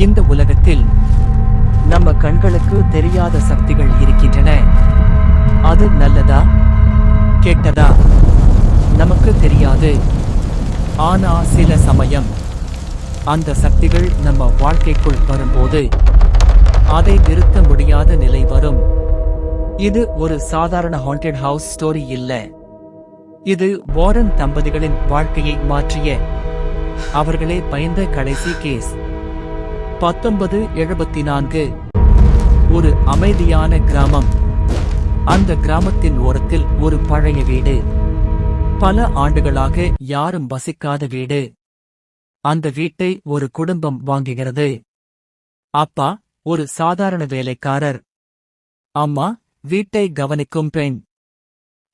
இந்த உலகத்தில் நம்ம கண்களுக்கு தெரியாத சக்திகள் இருக்கின்றன. அது நல்லதா கெட்டதா நமக்கு தெரியாது. ஆனா சில சமயம் அந்த சக்திகள் நம்ம வாழ்க்கைக்குள் வரும்போது அதை நிறுத்த முடியாத நிலை வரும். இது ஒரு சாதாரண ஹாண்டட் ஹவுஸ் ஸ்டோரி இல்ல. இது வாரன் தம்பதிகளின் வாழ்க்கையை மாற்றிய, அவர்களே பயந்த கடைசி கேஸ். 1974 ஒரு அமைதியான கிராமம். அந்த கிராமத்தின் ஓரத்தில் ஒரு பழைய வீடு. பல ஆண்டுகளாக யாரும் வசிக்காத வீடு. அந்த வீட்டை ஒரு குடும்பம் வாங்குகிறது. அப்பா ஒரு சாதாரண வேலைக்காரர், அம்மா வீட்டை கவனிக்கும் பெண்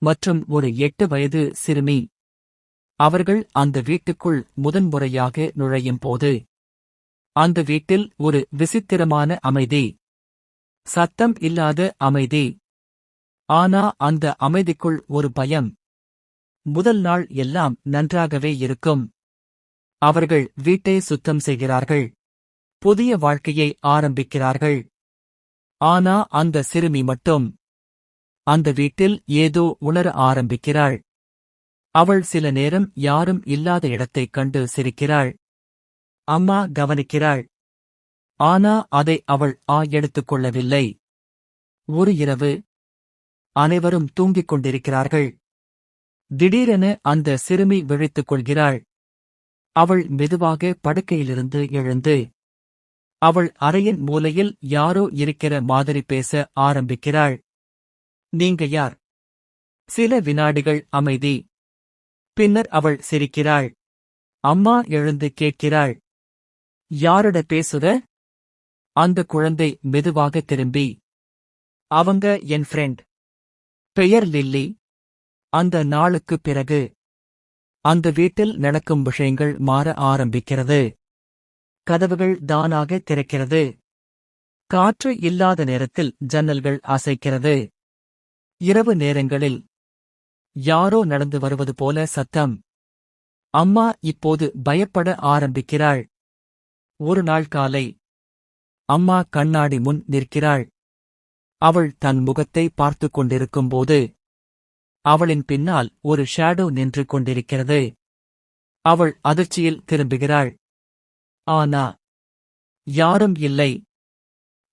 மற்றும் ஒரு 8 வயது சிறுமி. அவர்கள் அந்த வீட்டுக்குள் முதன்முறையாக நுழையும் போது அந்த வீட்டில் ஒரு விசித்திரமான அமைதி. சத்தம் இல்லாத அமைதி. ஆனா அந்த அமைதிக்குள் ஒரு பயம். முதல் நாள் எல்லாம் நன்றாகவே இருக்கும். அவர்கள் வீட்டை சுத்தம் செய்கிறார்கள். புதிய வாழ்க்கையை ஆரம்பிக்கிறார்கள். ஆனா அந்த சிறுமி மட்டும் அந்த வீட்டில் ஏதோ உணர ஆரம்பிக்கிறாள். அவள் சில நேரம் யாரும் இல்லாத இடத்தைக் கண்டு சிரிக்கிறாள். அம்மா கவனிக்கிறாள். ஆனா அதை அவள் எடுத்துக் கொள்ளவில்லை. ஒரு இரவு அனைவரும் தூங்கிக் கொண்டிருக்கிறார்கள். திடீரென அந்த சிறுமி விழித்துக் கொள்கிறாள். அவள் மெதுவாக படுக்கையிலிருந்து எழுந்து அவள் அறையின் மூலையில் யாரோ இருக்கிற மாதிரி பேச ஆரம்பிக்கிறாள். நீங்க யார்? சில வினாடிகள் அமைதி. பின்னர் அவள் சிரிக்கிறாள். அம்மா எழுந்து கேட்கிறாள், யாரோட பேசுற? அந்த குழந்தை மெதுவாக திரும்பி, அவங்க என் ஃப்ரெண்ட். பெயர் லில்லி. அந்த நாளுக்குப் பிறகு அந்த வீட்டில் நடக்கும் விஷயங்கள் மாற ஆரம்பிக்கிறது. கதவுகள் தானாக திறக்கிறது. காற்று இல்லாத நேரத்தில் ஜன்னல்கள் அசைக்கிறது. இரவு நேரங்களில் யாரோ நடந்து வருவது போல சத்தம். அம்மா இப்போது பயப்பட ஆரம்பிக்கிறாள். ஒரு நாள் காலை அம்மா கண்ணாடி முன் நிற்கிறாள். அவள் தன் முகத்தை பார்த்துக் கொண்டிருக்கும்போது அவளின் பின்னால் ஒரு ஷேடோ நின்று கொண்டிருக்கிறது. அவள் அதிர்ச்சியில் திரும்புகிறாள். ஆனா யாரும் இல்லை.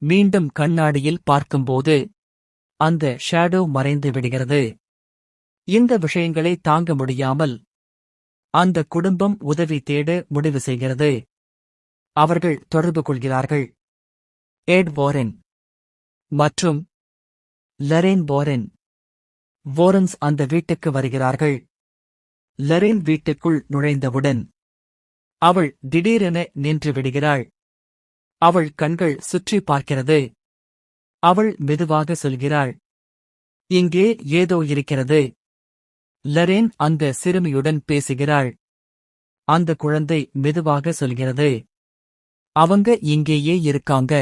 மீண்டும் கண்ணாடியில் பார்க்கும்போது அந்த ஷேடோ மறைந்து விடுகிறது. இந்த விஷயங்களை தாங்க முடியாமல் அந்த குடும்பம் உதவி தேட முடிவு செய்கிறது. அவர்கள் தொடர்பு கொள்கிறார்கள். எட் வாரன் மற்றும் லரேன் வாரன். வாரன்ஸ் அந்த வீட்டுக்கு வருகிறார்கள். லரேன் வீட்டுக்குள் நுழைந்தவுடன் அவள் திடீரென நின்று விடுகிறாள். அவள் கண்கள் சுற்றி பார்க்கிறது. அவள் மெதுவாக சொல்கிறாள், இங்கே ஏதோ இருக்கிறது. லரேன் அந்த சிறுமியுடன் பேசுகிறாள். அந்த குழந்தை மெதுவாக சொல்கிறது, அவங்க இங்கேயே இருக்காங்க.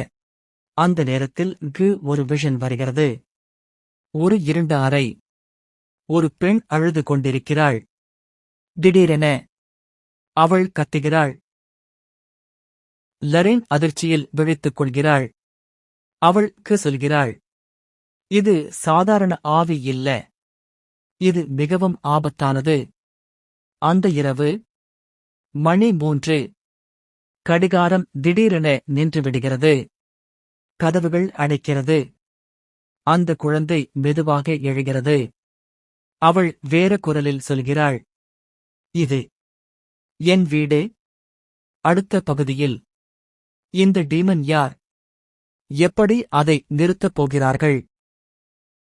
அந்த நேரத்தில் ஒரு விஷன் வருகிறது. ஒரு இருண்ட அறை. ஒரு பெண் அழுது கொண்டிருக்கிறாள். திடீரென அவள் கத்துகிறாள். லரேன் அதிர்ச்சியில் விழித்துக் கொள்கிறாள். அவளுக்கு சொல்கிறாள், இது சாதாரண ஆவி இல்ல. இது மிகவும் ஆபத்தானது. அந்த இரவு மணி 3. கடிகாரம் திடீரென நின்றுவிடுகிறது. கதவுகள் அடைக்கிறது. அந்த குழந்தை மெதுவாக எழுகிறது. அவள் வேற குரலில் சொல்கிறாள், இது என் வீடு. அடுத்த பகுதியில் இந்த டீமன் யார்? எப்படி அதை நிறுத்தப் போகிறார்கள்?